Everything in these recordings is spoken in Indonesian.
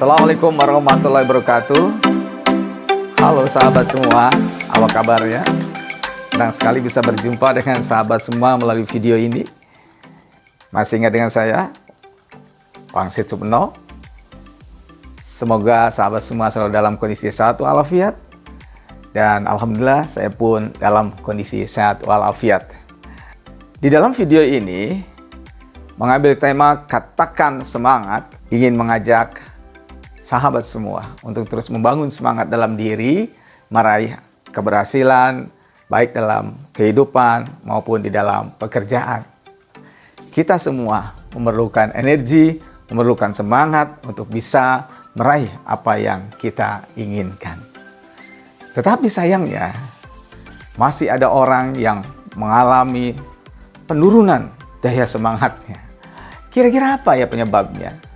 Assalamualaikum warahmatullahi wabarakatuh. Halo sahabat semua, apa kabarnya? Senang sekali bisa berjumpa dengan sahabat semua melalui video ini. Masih ingat dengan saya, Wangsit Supeno. Semoga sahabat semua selalu dalam kondisi sehat walafiat. Dan Alhamdulillah saya pun dalam kondisi sehat walafiat. Di dalam video ini, mengambil tema katakan semangat, ingin mengajak sahabat semua untuk terus membangun semangat dalam diri, meraih keberhasilan, baik dalam kehidupan maupun di dalam pekerjaan. Kita semua memerlukan energi, memerlukan semangat untuk bisa meraih apa yang kita inginkan. Tetapi sayangnya, masih ada orang yang mengalami penurunan daya semangatnya. Kira-kira apa ya penyebabnya?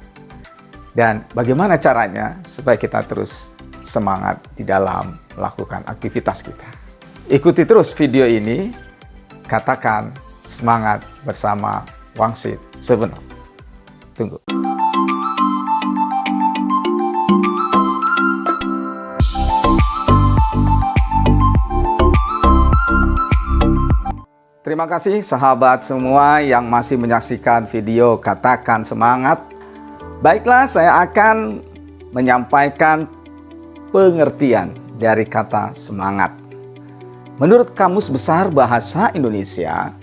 Dan bagaimana caranya supaya kita terus semangat di dalam melakukan aktivitas kita. Ikuti terus video ini, katakan semangat bersama Wangsit Supeno. Tunggu. Terima kasih sahabat semua yang masih menyaksikan video Katakan Semangat. Baiklah, saya akan menyampaikan pengertian dari kata semangat. Menurut Kamus Besar Bahasa Indonesia,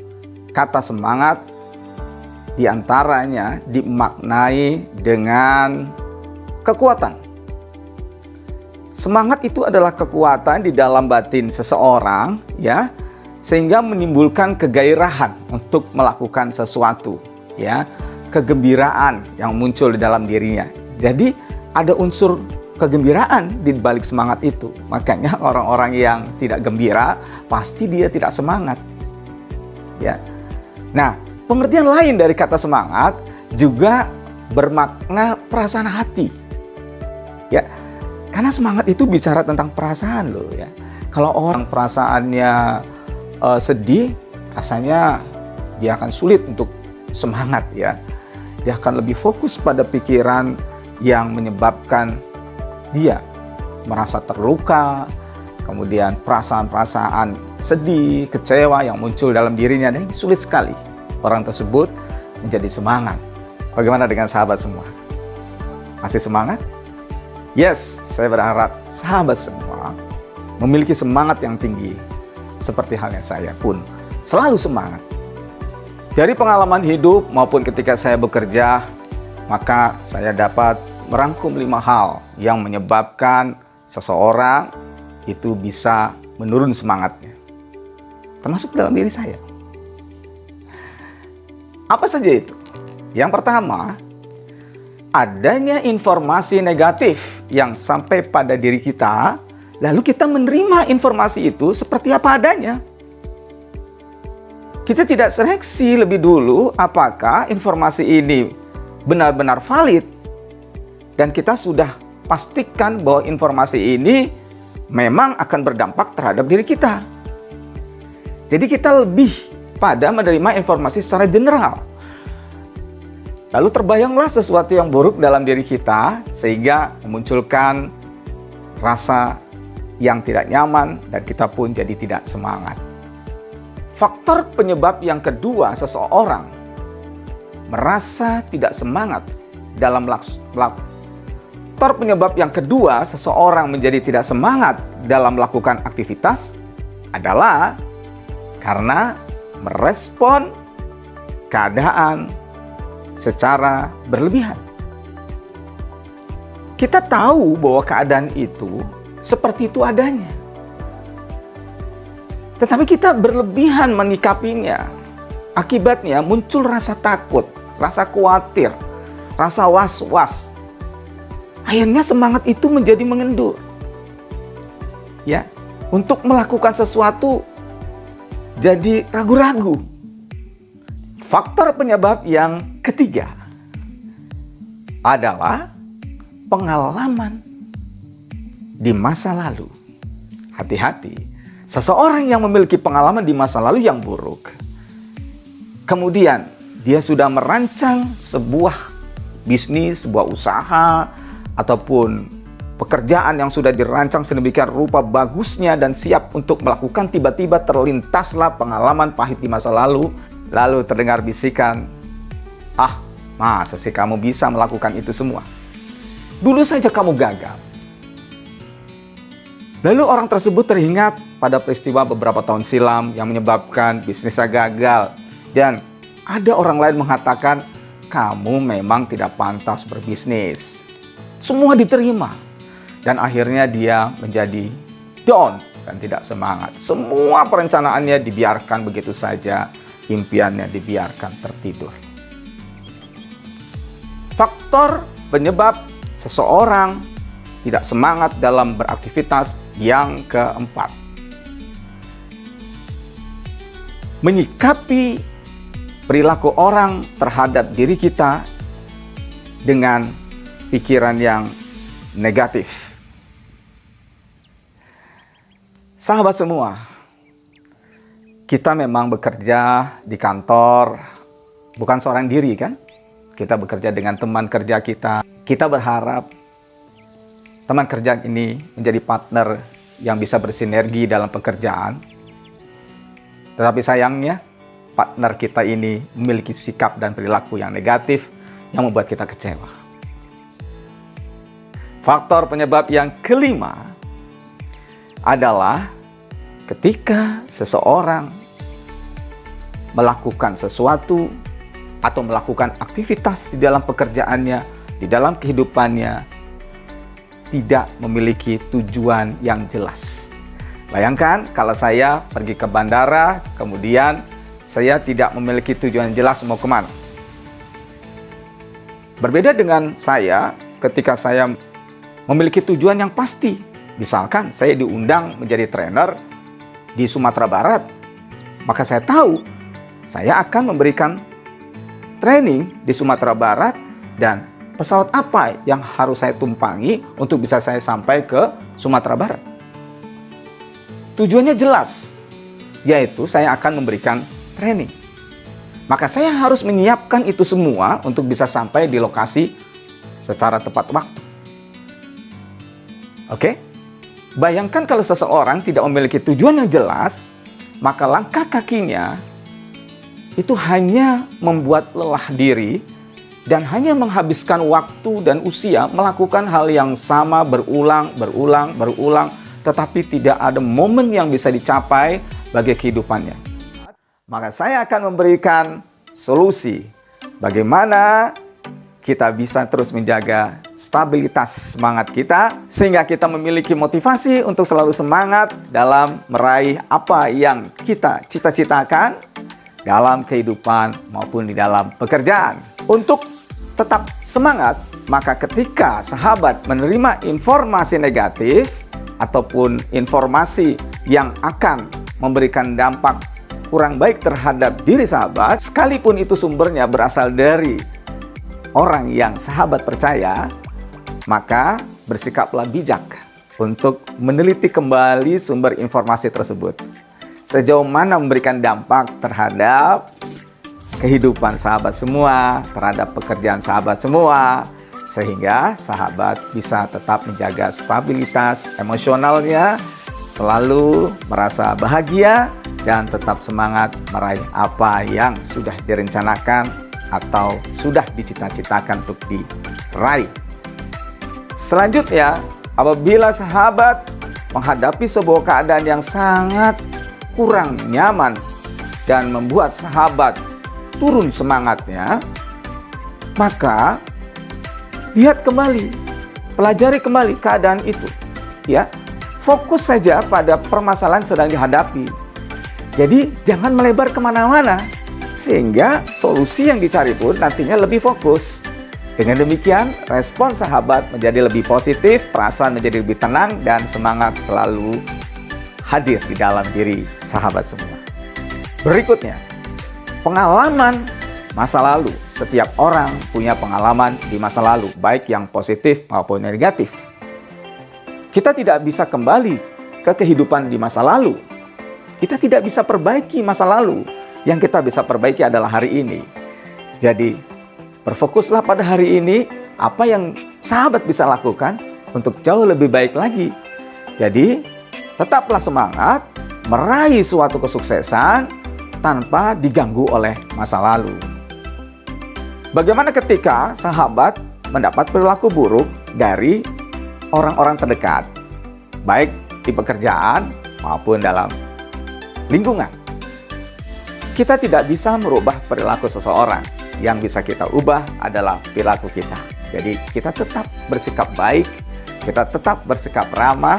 kata semangat diantaranya dimaknai dengan kekuatan. Semangat itu adalah kekuatan di dalam batin seseorang, ya, sehingga menimbulkan kegairahan untuk melakukan sesuatu, ya. Kegembiraan yang muncul di dalam dirinya. Jadi ada unsur kegembiraan di balik semangat itu. Makanya orang-orang yang tidak gembira pasti dia tidak semangat. Ya. Nah, pengertian lain dari kata semangat juga bermakna perasaan hati. Ya. Karena semangat itu bicara tentang perasaan loh ya. Kalau orang perasaannya sedih, rasanya dia akan sulit untuk semangat ya. Dia akan lebih fokus pada pikiran yang menyebabkan dia merasa terluka, kemudian perasaan-perasaan sedih, kecewa yang muncul dalam dirinya, dan sulit sekali orang tersebut menjadi semangat. Bagaimana dengan sahabat semua? Masih semangat? Yes, saya berharap sahabat semua memiliki semangat yang tinggi, seperti halnya saya pun selalu semangat. Dari pengalaman hidup maupun ketika saya bekerja, maka saya dapat merangkum 5 hal yang menyebabkan seseorang itu bisa menurun semangatnya. Termasuk dalam diri saya. Apa saja itu? Yang pertama, adanya informasi negatif yang sampai pada diri kita, lalu kita menerima informasi itu seperti apa adanya. Kita tidak seleksi lebih dulu apakah informasi ini benar-benar valid. Dan kita sudah pastikan bahwa informasi ini memang akan berdampak terhadap diri kita. Jadi kita lebih pada menerima informasi secara general. Lalu terbayanglah sesuatu yang buruk dalam diri kita sehingga memunculkan rasa yang tidak nyaman dan kita pun jadi tidak semangat. Faktor penyebab yang kedua seseorang merasa tidak semangat dalam faktor penyebab yang kedua seseorang menjadi tidak semangat dalam melakukan aktivitas adalah karena merespon keadaan secara berlebihan. Kita tahu bahwa keadaan itu seperti itu adanya. Tetapi kita berlebihan menyikapinya. Akibatnya muncul rasa takut, rasa khawatir, rasa was-was. Akhirnya semangat itu menjadi mengendur. Ya, untuk melakukan sesuatu jadi ragu-ragu. Faktor penyebab yang ketiga adalah pengalaman di masa lalu. Hati-hati. Seseorang yang memiliki pengalaman di masa lalu yang buruk, kemudian dia sudah merancang sebuah bisnis, sebuah usaha, ataupun pekerjaan yang sudah dirancang sedemikian rupa bagusnya dan siap untuk melakukan, tiba-tiba terlintaslah pengalaman pahit di masa lalu. Lalu terdengar bisikan, "Ah, masa sih kamu bisa melakukan itu semua? Dulu saja kamu gagal." Lalu orang tersebut teringat pada peristiwa beberapa tahun silam yang menyebabkan bisnisnya gagal. Dan ada orang lain mengatakan, "Kamu memang tidak pantas berbisnis." Semua diterima. Dan akhirnya dia menjadi down dan tidak semangat. Semua perencanaannya dibiarkan begitu saja, impiannya dibiarkan tertidur. Faktor penyebab seseorang tidak semangat dalam beraktivitas yang keempat, menyikapi perilaku orang terhadap diri kita dengan pikiran yang negatif. Sahabat semua, kita memang bekerja di kantor, bukan seorang diri kan? Kita bekerja dengan teman kerja kita. Kita berharap teman kerja ini menjadi partner yang bisa bersinergi dalam pekerjaan. Tetapi sayangnya, partner kita ini memiliki sikap dan perilaku yang negatif yang membuat kita kecewa. Faktor penyebab yang kelima adalah ketika seseorang melakukan sesuatu atau melakukan aktivitas di dalam pekerjaannya, di dalam kehidupannya, tidak memiliki tujuan yang jelas. Bayangkan kalau saya pergi ke bandara, kemudian saya tidak memiliki tujuan jelas mau kemana. Berbeda dengan saya ketika saya memiliki tujuan yang pasti. Misalkan saya diundang menjadi trainer di Sumatera Barat, maka saya tahu saya akan memberikan training di Sumatera Barat dan pesawat apa yang harus saya tumpangi untuk bisa saya sampai ke Sumatera Barat. Tujuannya jelas, yaitu saya akan memberikan training. Maka saya harus menyiapkan itu semua untuk bisa sampai di lokasi secara tepat waktu. Oke? Bayangkan kalau seseorang tidak memiliki tujuan yang jelas, maka langkah kakinya itu hanya membuat lelah diri dan hanya menghabiskan waktu dan usia melakukan hal yang sama berulang, tetapi tidak ada momen yang bisa dicapai bagi kehidupannya. Maka saya akan memberikan solusi bagaimana kita bisa terus menjaga stabilitas semangat kita sehingga kita memiliki motivasi untuk selalu semangat dalam meraih apa yang kita cita-citakan dalam kehidupan maupun di dalam pekerjaan. Untuk tetap semangat, maka ketika sahabat menerima informasi negatif ataupun informasi yang akan memberikan dampak kurang baik terhadap diri sahabat, sekalipun itu sumbernya berasal dari orang yang sahabat percaya, maka bersikaplah bijak untuk meneliti kembali sumber informasi tersebut. Sejauh mana memberikan dampak terhadap kehidupan sahabat semua, terhadap pekerjaan sahabat semua, sehingga sahabat bisa tetap menjaga stabilitas emosionalnya, selalu merasa bahagia, dan tetap semangat meraih apa yang sudah direncanakan atau sudah dicita-citakan untuk diraih. Selanjutnya, apabila sahabat menghadapi sebuah keadaan yang sangat kurang nyaman dan membuat sahabat turun semangatnya, maka lihat kembali, pelajari kembali keadaan itu. Ya, fokus saja pada permasalahan sedang dihadapi. Jadi jangan melebar kemana-mana, sehingga solusi yang dicari pun nantinya lebih fokus. Dengan demikian, respon sahabat menjadi lebih positif, perasaan menjadi lebih tenang, dan semangat selalu hadir di dalam diri sahabat semua. Berikutnya, pengalaman masa lalu. Setiap orang punya pengalaman di masa lalu, baik yang positif maupun negatif. Kita tidak bisa kembali ke kehidupan di masa lalu. Kita tidak bisa perbaiki masa lalu. Yang kita bisa perbaiki adalah hari ini. Jadi, berfokuslah pada hari ini apa yang sahabat bisa lakukan untuk jauh lebih baik lagi. Jadi, tetaplah semangat meraih suatu kesuksesan tanpa diganggu oleh masa lalu. Bagaimana ketika sahabat mendapat perilaku buruk dari orang-orang terdekat, baik di pekerjaan maupun dalam lingkungan? Kita tidak bisa merubah perilaku seseorang. Yang bisa kita ubah adalah perilaku kita. Jadi kita tetap bersikap baik, kita tetap bersikap ramah.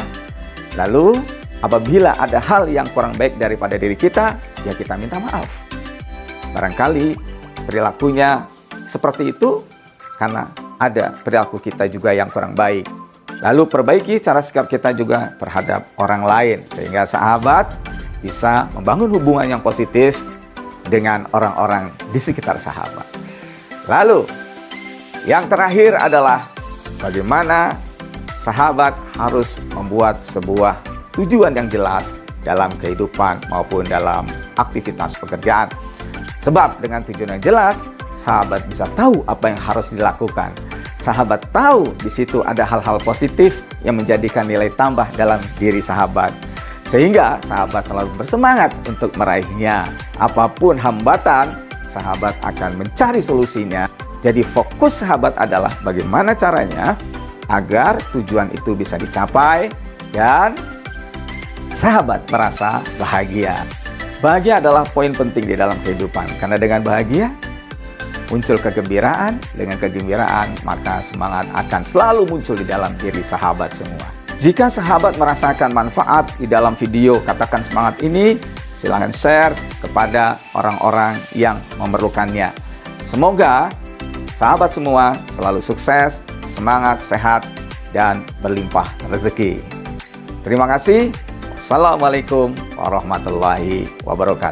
Lalu apabila ada hal yang kurang baik daripada diri kita, ya kita minta maaf. Barangkali perilakunya seperti itu karena ada perilaku kita juga yang kurang baik. Lalu perbaiki cara sikap kita juga terhadap orang lain, sehingga sahabat bisa membangun hubungan yang positif dengan orang-orang di sekitar sahabat. Lalu, yang terakhir adalah bagaimana sahabat harus membuat sebuah tujuan yang jelas dalam kehidupan maupun dalam aktivitas pekerjaan. Sebab dengan tujuan yang jelas, sahabat bisa tahu apa yang harus dilakukan. Sahabat tahu di situ ada hal-hal positif yang menjadikan nilai tambah dalam diri sahabat. Sehingga sahabat selalu bersemangat untuk meraihnya. Apapun hambatan, sahabat akan mencari solusinya. Jadi fokus sahabat adalah bagaimana caranya agar tujuan itu bisa dicapai dan sahabat merasa bahagia. Bahagia adalah poin penting di dalam kehidupan. Karena dengan bahagia muncul kegembiraan. Dengan kegembiraan maka semangat akan selalu muncul di dalam diri sahabat semua. Jika sahabat merasakan manfaat di dalam video Katakan Semangat ini, silahkan share kepada orang-orang yang memerlukannya. Semoga sahabat semua selalu sukses, semangat, sehat, dan berlimpah rezeki. Terima kasih. Assalamualaikum warahmatullahi wabarakatuh.